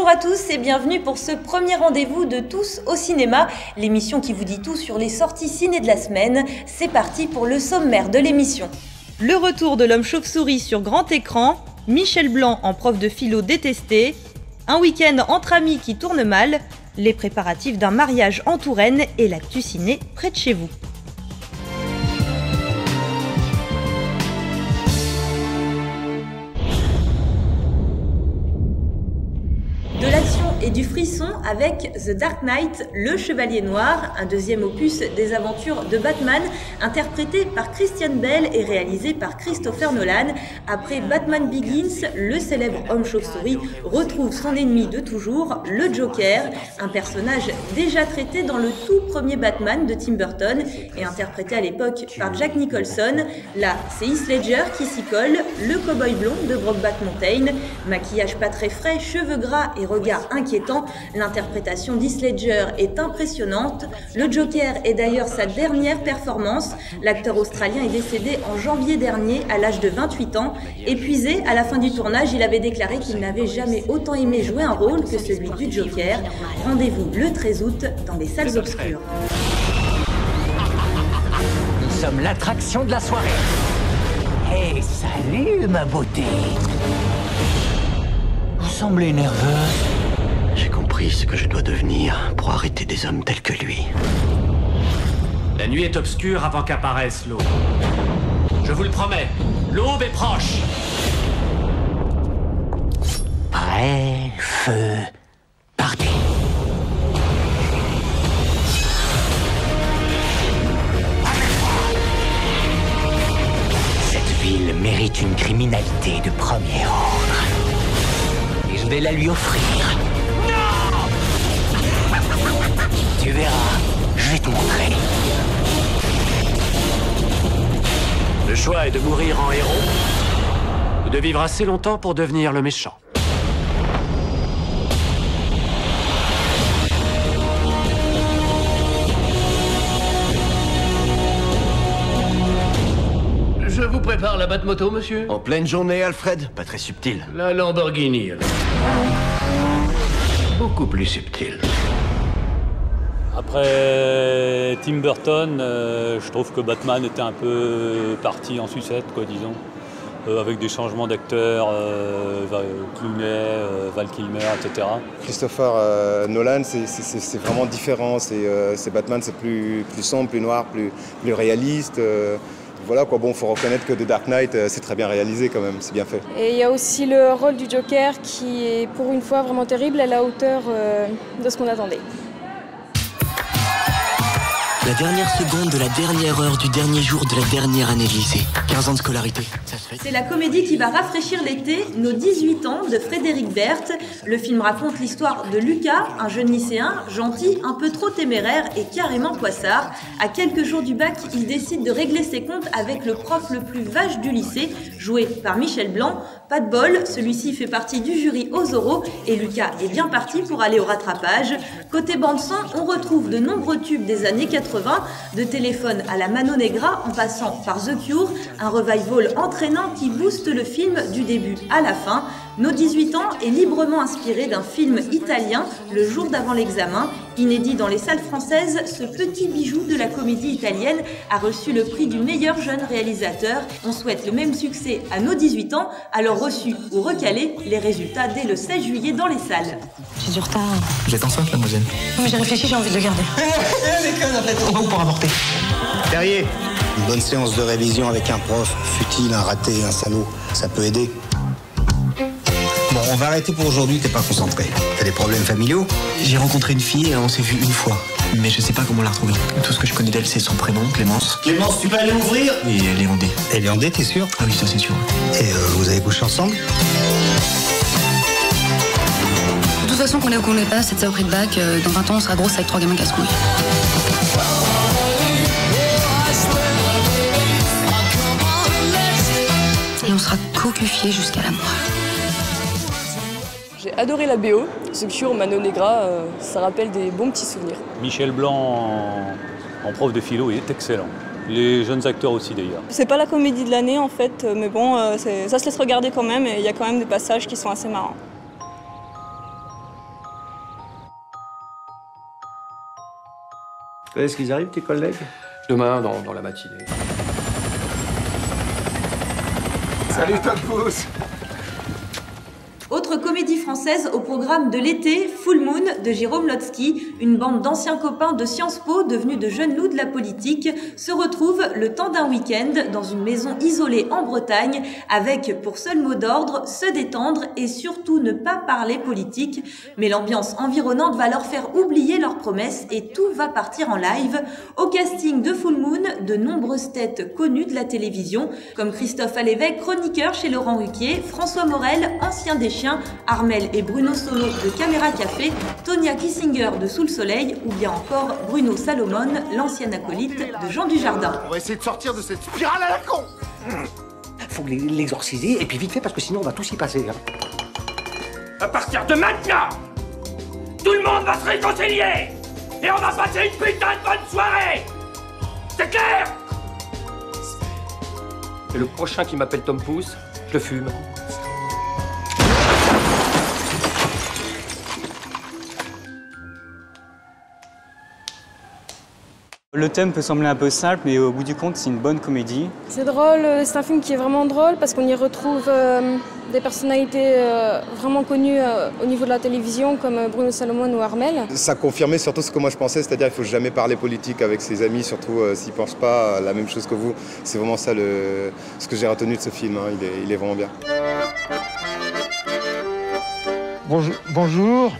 à tous et bienvenue pour ce premier rendez-vous de Tous au cinéma, l'émission qui vous dit tout sur les sorties ciné de la semaine. C'est parti pour le sommaire de l'émission. Le retour de l'homme chauve-souris sur grand écran, Michel Blanc en prof de philo détesté, un week-end entre amis qui tourne mal, les préparatifs d'un mariage en Touraine et l'actu ciné près de chez vous. De l'action et du frisson avec The Dark Knight, Le Chevalier Noir, un deuxième opus des aventures de Batman, interprété par Christian Bale et réalisé par Christopher Nolan. Après Batman Begins, le célèbre homme chauve-souris retrouve son ennemi de toujours, le Joker, un personnage déjà traité dans le tout premier Batman de Tim Burton et interprété à l'époque par Jack Nicholson. Là, c'est Heath Ledger qui s'y colle, le cow-boy blond de Brokeback Mountain, maquillage pas très frais, cheveux gras et regard inquiétant, l'interprétation d'Heath Ledger est impressionnante. Le Joker est d'ailleurs sa dernière performance. L'acteur australien est décédé en janvier dernier à l'âge de 28 ans. Épuisé à la fin du tournage, il avait déclaré qu'il n'avait jamais autant aimé jouer un rôle que celui du Joker. Rendez-vous le 13 août dans les salles obscures. Nous sommes l'attraction de la soirée. Hey, salut ma beauté. Vous semblez nerveuse. J'ai compris ce que je dois devenir pour arrêter des hommes tels que lui. La nuit est obscure avant qu'apparaisse l'aube. Je vous le promets, l'aube est proche. Prêt, feu, partez. Cette ville mérite une criminalité de premier ordre. Et je vais la lui offrir. Non! Tu verras, je vais te montrer. Le choix est de mourir en héros ou de vivre assez longtemps pour devenir le méchant. Je vous prépare la Batmoto, monsieur. En pleine journée, Alfred. Pas très subtil. La Lamborghini, alors. Beaucoup plus subtil. Après Tim Burton, je trouve que Batman était un peu parti en sucette, quoi, disons. Avec des changements d'acteurs, Clooney, Val Kilmer, etc. Christopher Nolan, c'est vraiment différent. C'est Batman, c'est plus sombre, plus noir, plus réaliste. Voilà quoi, bon, faut reconnaître que The Dark Knight, c'est très bien réalisé quand même, c'est bien fait. Et il y a aussi le rôle du Joker qui est pour une fois vraiment terrible, à la hauteur de ce qu'on attendait. La dernière seconde de la dernière heure du dernier jour de la dernière année de lycée. 15 ans de scolarité. C'est la comédie qui va rafraîchir l'été, Nos 18 ans, de Frédéric Berth. Le film raconte l'histoire de Lucas, un jeune lycéen, gentil, un peu trop téméraire et carrément poissard. À quelques jours du bac, il décide de régler ses comptes avec le prof le plus vache du lycée, joué par Michel Blanc. Pas de bol, celui-ci fait partie du jury aux oraux et Lucas est bien parti pour aller au rattrapage. Côté bande-son, on retrouve de nombreux tubes des années 80, de Téléphone à la Mano Negra en passant par The Cure, un revival entraînant qui booste le film du début à la fin. Nos 18 ans est librement inspiré d'un film italien, Le jour d'avant l'examen. Inédit dans les salles françaises, ce petit bijou de la comédie italienne a reçu le prix du meilleur jeune réalisateur. On souhaite le même succès à Nos 18 ans, alors reçu ou recalé, les résultats dès le 16 juillet dans les salles. J'ai du retard. Vous êtes enceinte, mademoiselle? Non, mais j'ai réfléchi, j'ai envie de le garder. On va vous pour avorter. Terrier. Une bonne séance de révision avec un prof, futile, un raté, un salaud, ça peut aider. Bon, on va arrêter pour aujourd'hui, t'es pas concentré. T'as des problèmes familiaux? J'ai rencontré une fille et on s'est vu une fois. Mais je sais pas comment la retrouver. Tout ce que je connais d'elle, c'est son prénom, Clémence. Clémence, tu peux aller ouvrir? Et elle est en D. Elle est en D, t'es sûr? Ah oui, ça c'est sûr. Et vous avez couché ensemble? De toute façon, qu'on l'ait ou qu'on l'ait pas, cette saloperie de bac, dans 20 ans, on sera grosse avec 3 gamins casse-couilles. Et on sera cocufiés jusqu'à la mort. J'ai adoré la BO, The Cure, Mano Negra, ça rappelle des bons petits souvenirs. Michel Blanc en prof de philo est excellent. Les jeunes acteurs aussi d'ailleurs. C'est pas la comédie de l'année en fait, mais bon, ça se laisse regarder quand même et il y a quand même des passages qui sont assez marrants. Quand est-ce qu'ils arrivent, tes collègues? Demain, dans la matinée. Salut, Tom Pouce. Autre comédie française au programme de l'été, Full Moon de Jérôme Lotsky, une bande d'anciens copains de Sciences Po devenus de jeunes loups de la politique, se retrouvent le temps d'un week-end dans une maison isolée en Bretagne avec pour seul mot d'ordre se détendre et surtout ne pas parler politique. Mais l'ambiance environnante va leur faire oublier leurs promesses et tout va partir en live. Au casting de Full Moon, de nombreuses têtes connues de la télévision comme Christophe Alévèque, chroniqueur chez Laurent Ruquier, François Morel, ancien des Chiens, Armel et Bruno Solo de Caméra Café, Tonia Kissinger de Sous le Soleil ou bien encore Bruno Salomon, l'ancien acolyte de Jean Dujardin. On va essayer de sortir de cette spirale à la con. Faut l'exorciser et puis vite fait parce que sinon on va tous y passer. À partir de maintenant, tout le monde va se réconcilier et on va passer une putain de bonne soirée. C'est clair? Et le prochain qui m'appelle Tom Pouce, je le fume. Le thème peut sembler un peu simple, mais au bout du compte, c'est une bonne comédie. C'est drôle, c'est un film qui est vraiment drôle parce qu'on y retrouve des personnalités vraiment connues au niveau de la télévision comme Bruno Salomon ou Armel. Ça confirmait surtout ce que moi je pensais, c'est-à-dire qu'il ne faut jamais parler politique avec ses amis, surtout s'ils ne pensent pas la même chose que vous. C'est vraiment ça ce que j'ai retenu de ce film, hein. Il est vraiment bien. Bonjour.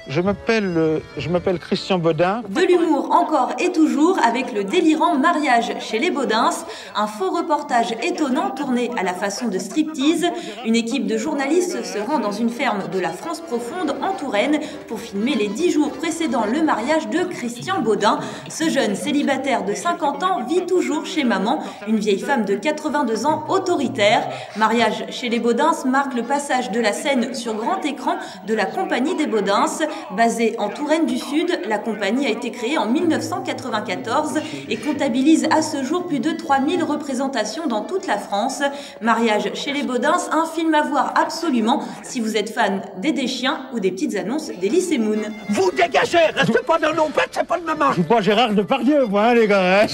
Je m'appelle Christian Bodin. De l'humour encore et toujours avec le délirant mariage chez les Bodins, un faux reportage étonnant tourné à la façon de striptease. Une équipe de journalistes se rend dans une ferme de la France profonde en Touraine pour filmer les 10 jours précédant le mariage de Christian Bodin. Ce jeune célibataire de 50 ans vit toujours chez maman, une vieille femme de 82 ans autoritaire. Mariage chez les Bodins marque le passage de la scène sur grand écran de la Compagnie des Bodins. Basée en Touraine du Sud, la compagnie a été créée en 1994 et comptabilise à ce jour plus de 3000 représentations dans toute la France. Mariage chez les Bodins, un film à voir absolument si vous êtes fan des chiens ou des petites annonces d'Elysée Moon. Vous dégagez, restez pas dans nos pattes, c'est pas le moment. Je suis pas Gérard Depardieu, moi, hein, les gars.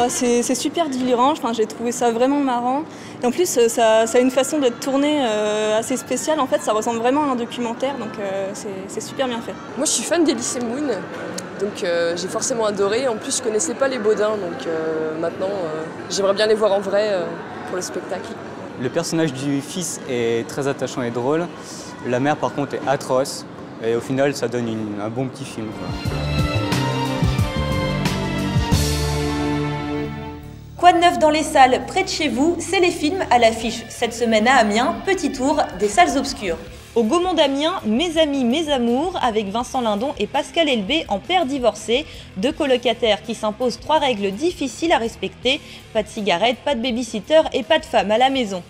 C'est super délirant, j'ai trouvé ça vraiment marrant. Et en plus, ça a une façon d'être tourné assez spéciale. En fait, ça ressemble vraiment à un documentaire, donc c'est super bien fait. Moi, je suis fan d'Elysée Moon, donc j'ai forcément adoré. En plus, je connaissais pas les Bodins, donc maintenant, j'aimerais bien les voir en vrai pour le spectacle. Le personnage du fils est très attachant et drôle. La mère, par contre, est atroce. Et au final, ça donne un bon petit film, quoi. Quoi de neuf dans les salles près de chez vous? C'est les films à l'affiche cette semaine à Amiens. Petit tour des salles obscures. Au Gaumont d'Amiens, Mes amis, mes amours, avec Vincent Lindon et Pascal Elbé en père divorcé. Deux colocataires qui s'imposent 3 règles difficiles à respecter. Pas de cigarettes, pas de babysitter et pas de femme à la maison.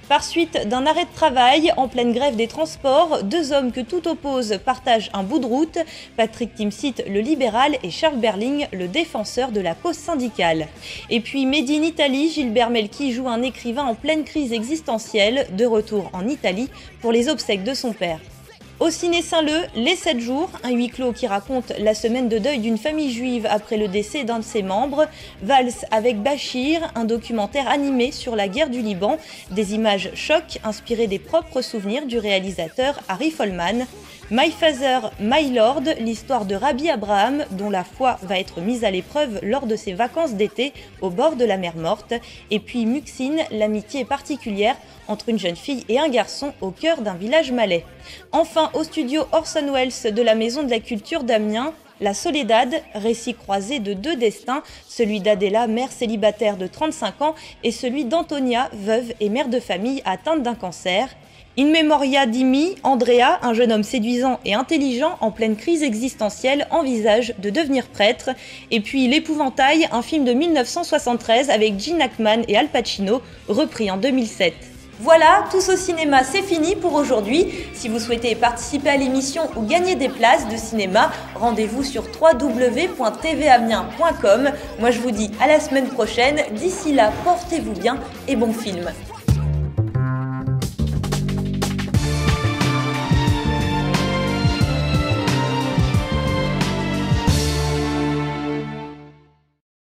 Par suite d'un arrêt de travail, en pleine grève des transports, 2 hommes que tout oppose partagent un bout de route. Patrick Timsit, le libéral, et Charles Berling, le défenseur de la cause syndicale. Et puis, Made in Italy, Gilbert Melki joue un écrivain en pleine crise existentielle, de retour en Italie pour les obsèques de son père. Au Ciné Saint-Leu, Les 7 jours, un huis clos qui raconte la semaine de deuil d'une famille juive après le décès d'un de ses membres. Valse avec Bachir, un documentaire animé sur la guerre du Liban. Des images chocs inspirées des propres souvenirs du réalisateur Harry Folman. My Father, My Lord, l'histoire de Rabbi Abraham, dont la foi va être mise à l'épreuve lors de ses vacances d'été au bord de la mer Morte. Et puis Muxine, l'amitié particulière entre une jeune fille et un garçon au cœur d'un village malais. Enfin, au studio Orson Welles de la Maison de la Culture d'Amiens, La Soledad, récit croisé de 2 destins, celui d'Adela, mère célibataire de 35 ans, et celui d'Antonia, veuve et mère de famille atteinte d'un cancer. In memoria d'Imi, Andrea, un jeune homme séduisant et intelligent en pleine crise existentielle, envisage de devenir prêtre. Et puis L'Épouvantail, un film de 1973 avec Gene Hackman et Al Pacino, repris en 2007. Voilà, Tous au cinéma, c'est fini pour aujourd'hui. Si vous souhaitez participer à l'émission ou gagner des places de cinéma, rendez-vous sur www.tvamiens.com. Moi je vous dis à la semaine prochaine. D'ici là, portez-vous bien et bon film.